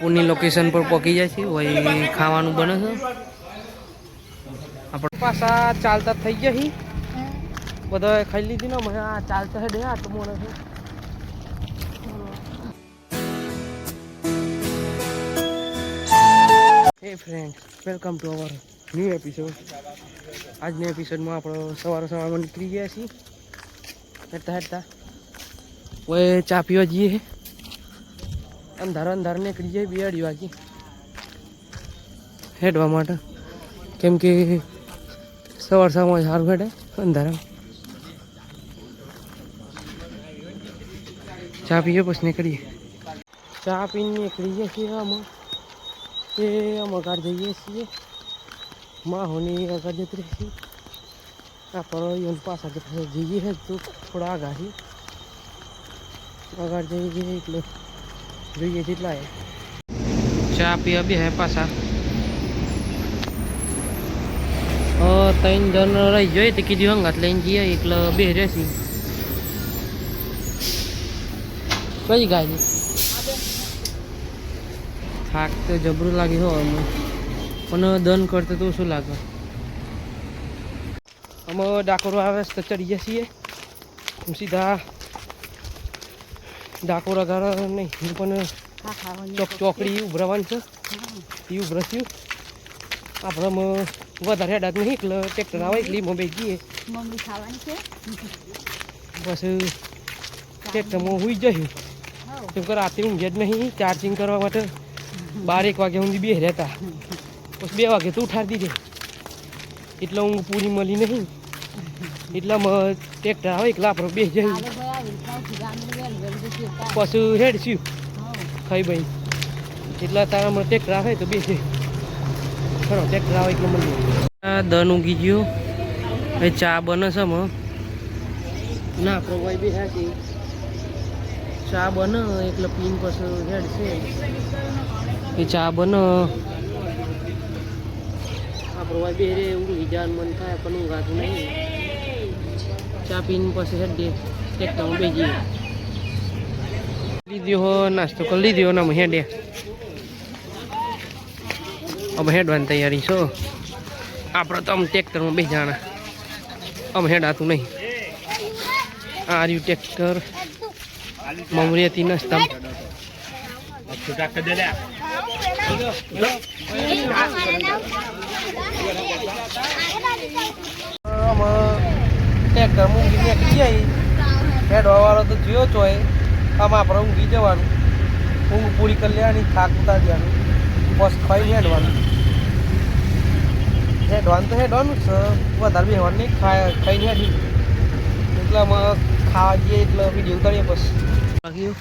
पुनी लोकेशन पर पहुंची जाए छी वही खावानुं बने छे आपण पासा चालता थई गया ही बधा खाई लीधी ने मैं आ चालता है दे आ तो मोने छे हे friend welcome to our new episode आज न्यू एपिसोड में आप सवार सवार में निकली गया छी हेडता हेडता वो चा पीवा जीए अंधार अंधार निकली जाए 2 वागी हेडवा माटे केम के सवार सवार सारू हेडे अंधार चा पीए बस निकलिए चा पीने निकली छे हम ते हम अगाड़ जाइए छे माँ होनी अगाड़ जती रही आप पास जाइए है तो थोड़ा आगा ही अगाड़ जाइए એટલે જોઈએ જેટલા ચા પીવા બે હે પાછા 3 જણ રહી જોઈએ તો કીધું હંગાત લઈને જઈએ એટલે બે રહેશી કઈ ગાડી થાક તો જબરું લાગે હો અમે પણ દન કરતે તો શું લાગે અમે ડાકોર આવે તો ચડી જઈએ સીધા ડાકોર અગાર નહીં પણ ચોકડી ઉભરાવાની છે એ ઉભરસ્યું આપણે વધારે હેડાત નહીં એટલે ટ્રેક્ટર આવે એટલે એમાં બેસીએ પછી ટ્રેક્ટરમાં સુઈ જશું કેમ કે રાતે ઊંઘે જ નહીં ચાર્જિંગ કરવા માટે 12-1 વાગ્યા સુધી બે રહેતા પછી 2 વાગે તો ઉઠાડી દીધે એટલે ઊંઘ પૂરી મળી નહીં એટલામાં ટ્રેક્ટર આવે એટલે આપણે બેસી જઈએ પછી હેડશું ખાઈ ભાઈ એટલા તારામાં ટ્રેક્ટર આવે તો બેસે ખરો ટ્રેક્ટર આવે એટલે મળી દન ઊંઘી ગયો એ ચા બને છે ના આપણે ભાઈ બેસા છે ચા બને એટલે પીને પછી હેડ છે એ ચા બને આપણે ભાઈ બે રે ઊંઘી જવાનું મન થાય પણ ઊંઘાતું નહીં ચા પીને પછી હેડ દે ટ્રેક્ટરમાં બેસી લીધો નાસ્તો કરી લીધો ને અમે હેડે અમે હેડવાની તૈયારી છો આપણે તો અમે ટ્રેક્ટરમાં બેસી જાણા અમે હેડાતું નહીં આ રહ્યું ટ્રેક્ટર મમરી હતી નાસ્તા ટ્રેક્ટર ઊંઘી નીકળી જાય હેડવા વાળો તો જોયો જ હોય આમ આપણે ઊંઘી જવાનું ઊંઘ પૂરી કરી લેવાની થાક ઉતારી દેવાનું બસ ખાઈને હેડવાનું તો હેડવાનું જ છે વધારે બેહવાનું નહીં ખાઈને હેડી એટલે અમે ખાવા જઈએ એટલે વિડીયો ઉતારીએ બસ બાકી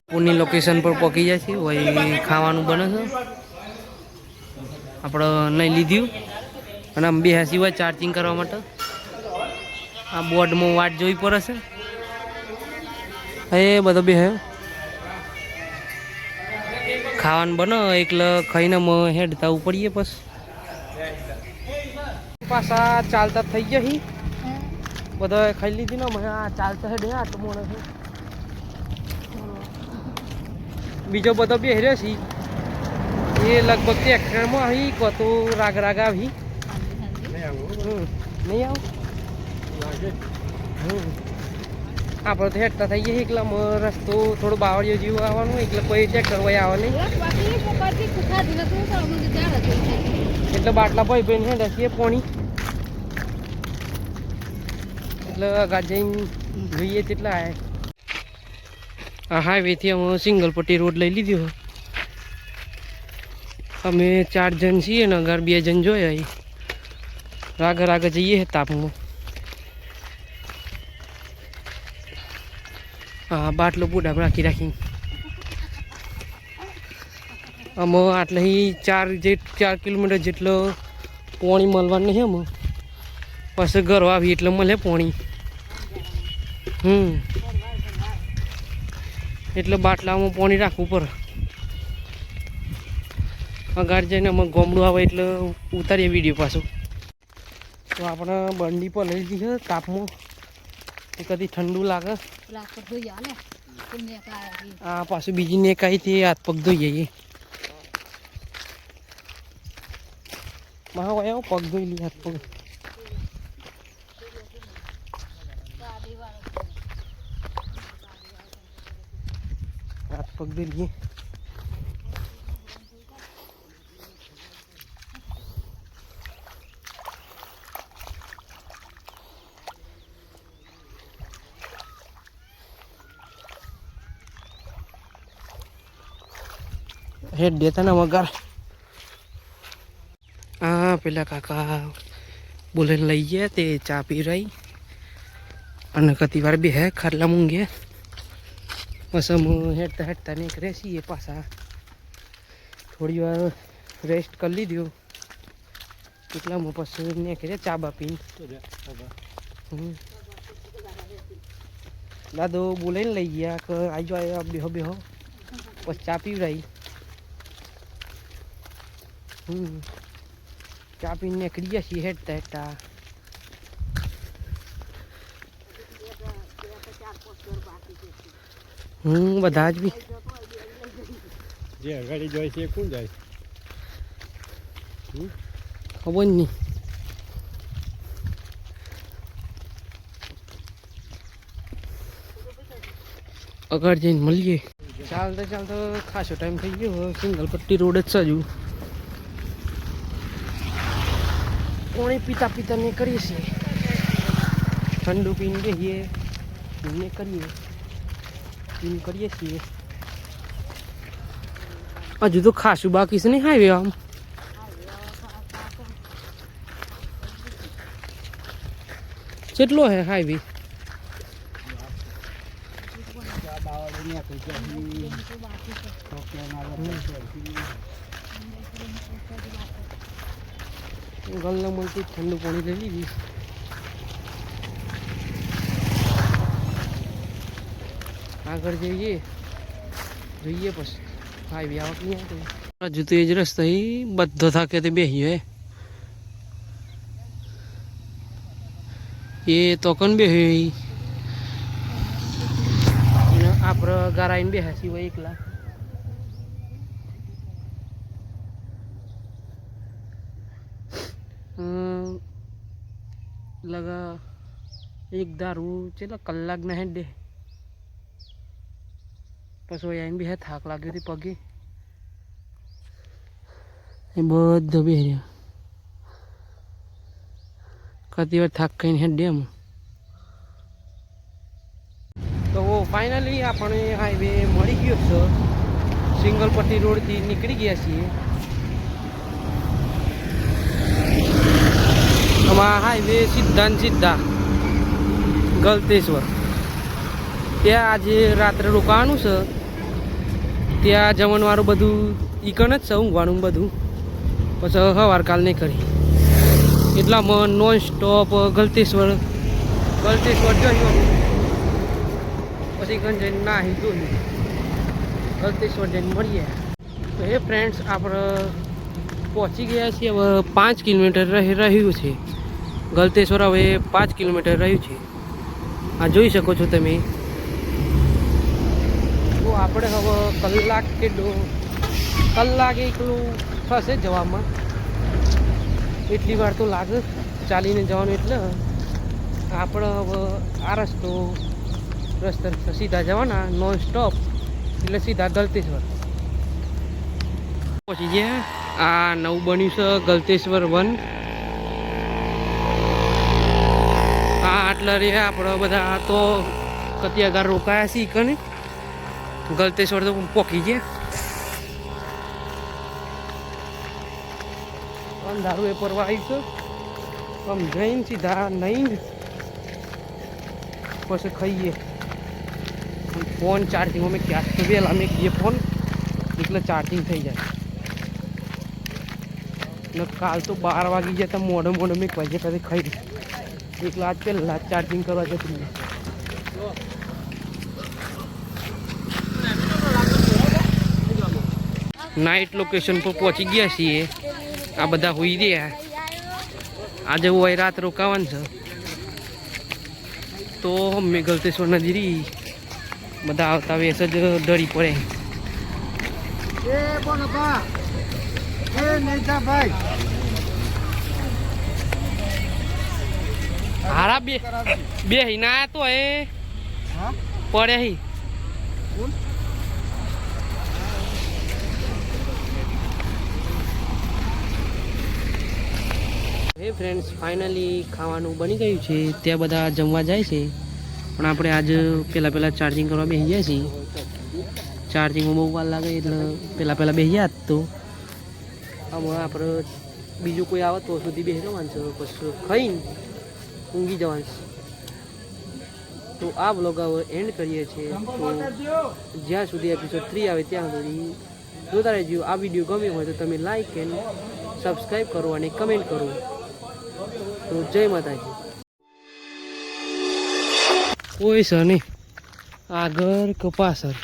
પુની લોકેશન પર પહોંચી જાય છે વही ખાવાનું બને છે આપણે નહીં લીધું અને આમ બેસી હોય ચાર્જિંગ કરવા માટે આ બોર્ડમાં વાટ જોવી પડે છે એ બધો બે ખાવાનું બને એટલે ખાઈને હેડતા ઉપડીએ બસ પાછા ચાલતા થઈ ગયા હી બધા ખાઈ લીધી ને મેં આ ચાલતા હેડે આ તો મોને છે બીજો બધો બે રહ્યો છે એ લગભગ ટ્રેક્ટરમાં આવી કો તો રાગ આવી નહીં આવું આપણે તો હેડતા થઈ ગયા એકલા રસ્તો થોડો બાવળિયો જેવું આવવાનું એટલે કોઈ ટ્રેક્ટર હોય આવે નહીં એટલે બાટલા ભાઈ ભાઈને હેડે છીએ પોણી એટલે આગળ જઈને જોઈએ તેટલા આ હાઈવેથી અમે સિંગલ પટ્ટી રોડ લઈ લીધી અમે 4 જણ છીએ ને અગર 2 જણ જોયા રાગ જઈએ તાપમાં હા બાટલો પૂડા રાખી અમે આટલે 4 કિલોમીટર જેટલો પોણી મળવાનું નહીં અમે પછી ઘર આવી એટલે મળે પોણી એટલે બાટલામાં પાણી રાખવું પડે અગાડ જઈને અમે ગોમડું આવે એટલે ઉતારીએ વિડીયો પાછો તો આપણે બંડી પર લઈ જઈએ તાપમાં એ કદી ઠંડુ લાગે આ પાછું બીજી નેકાઈ તે હાથ પગ ધોઈ જઈએ મારા આવો પગ ધોઈ લઈએ હાથ પગ હાથ પગ ધોઈ લઈએ हेड देता ना मगर हाँ पेला काका बोले लई गया ते चा पी रही अन कति बार भी है खरला मूंगे बस हम हेडता हेडता नहीं करे सी ये पासा थोड़ी बार रेस्ट कर ली दियो कितना मुँह पस नहीं करे चा बापी दादो बोले लई गया कि आई जाओ बेहो बेहो बस चा पी रही चा पी निकली सी हेडता हेडता બધા જ બી જે ગાડી જોઈ છે કોણ જાય ખબર નહીં આગળ જઈને મળીએ ચાલતા ચાલતા ખાસો ટાઈમ થઈ ગયો સિંગલ પટ્ટી રોડ જ સજુ પાણી પીતા પીતા ને કરીએ છીએ ઠંડુ પીને રહીએ ને કરીએ પીને કરીએ છીએ હજુ તો ખાસું બાકી છે નહીં હાઈવે આમ કેટલો હે હાઈવે ગલ્લા મળતી ઠંડુ પાણી લઈ લીધી આગળ જઈએ જોઈએ પછી હાઈવે આવક નહીં આવતો હજુ તો એ જ રસ્તો બધો થાકે તે બેસીએ એ તો કન બેસી આપણે ગારાઈને બેસી હોય એકલા લગા એક દારૂ ચેલા કલાક ના હેડે પછી આઈને બી થાક લાગ્યો હતી પગે એ બધો બે કતી વાર થાક ખાઈને હેડે એમ તો ફાઇનલી આપણે હાઈવે મળી ગયો છે સિંગલ પટ્ટી રોડથી નીકળી ગયા છીએ આમાં હાઈવે સીધા ને સીધા ગલતેશ્વર ત્યાં આજે રાત્રે રોકાવાનું છે ત્યાં જમણવાળું બધું ઈકણ જ છે ઊંઘવાનું બધું પછી સવાર કાલ નહીં કરી એટલામાં નોન સ્ટોપ ગલતેશ્વર જોયું પછી કણ જઈને નાહી જોયું ગલતેશ્વર જઈને મળીએ તો એ ફ્રેન્ડ્સ આપણે પહોંચી ગયા છીએ હવે 5 કિલોમીટર રહ્યું છે ગલતેશ્વર હવે 5 કિલોમીટર રહ્યું છે આ જોઈ શકો છો તમે તો આપણે હવે કલાક કે કલાક એકલું થશે જવામાં એટલી વાર તો લાગે ચાલીને જવાનું એટલે આપણે હવે આ રસ્તા સીધા જવાના નોન સ્ટોપ એટલે સીધા ગલતેશ્વર પહોંચી ગયા આ નવું બન્યું છે ગલતેશ્વર 1 આટલા રે આપણે બધા તો કતિયાગાર રોકાયા છીએ કને ગલતેશ્વર તો પોકી ગયા અંધારું એ પરવા આવ્યું છે આમ જઈને સીધા નહીં પછી ખાઈએ ફોન ચાર્જિંગ અમે ક્યાં તો વહેલા મેં કીએ ફોન એટલે ચાર્જિંગ થઈ જાય ને કાલ તો 12 વાગી ગયા તો મોડે મેં વાગે કદી ખાઈ દઈશ એકલા આજ પહેલા ચાર્જિંગ કરવા જતી નાઇટ લોકેશન પર પહોંચી ગયા છીએ આ બધા હોઈ રહ્યા આજે હોય રાત રોકાવાનું છે તો મેં ગલતેશ્વર નદી રહી બધા આવતા વેસ જ ડરી પડે. હારા બે હિના તો એ પડે હી હે ફ્રેન્ડ્સ ફાઇનલી ખાવાનું બની ગયું છે. ત્યાં બધા જમવા જાય છે પણ આપણે આજ પહેલાં ચાર્જિંગ કરવા બેસી ગયા છીએ. ચાર્જિંગમાં બહુ વાર લાગે એટલે પહેલાં બેસી ગયા તો હમણાં આપણે બીજું કોઈ આવે તો સુધી બેસી જવાનું છે પછી ખાઈને ઊંઘી જવાનું છે. તો આ બ્લોગ હવે એન્ડ કરીએ છીએ. તો જ્યાં સુધી એપિસોડ 3 આવે ત્યાં સુધી જોતા રહેજો. આ વિડીયો ગમ્યો હોય તો તમે લાઈક એન્ડ સબસ્ક્રાઈબ કરો અને કમેન્ટ કરો. તો જય માતાજી. કોઈ સર નહીં આગળ કે પાછળ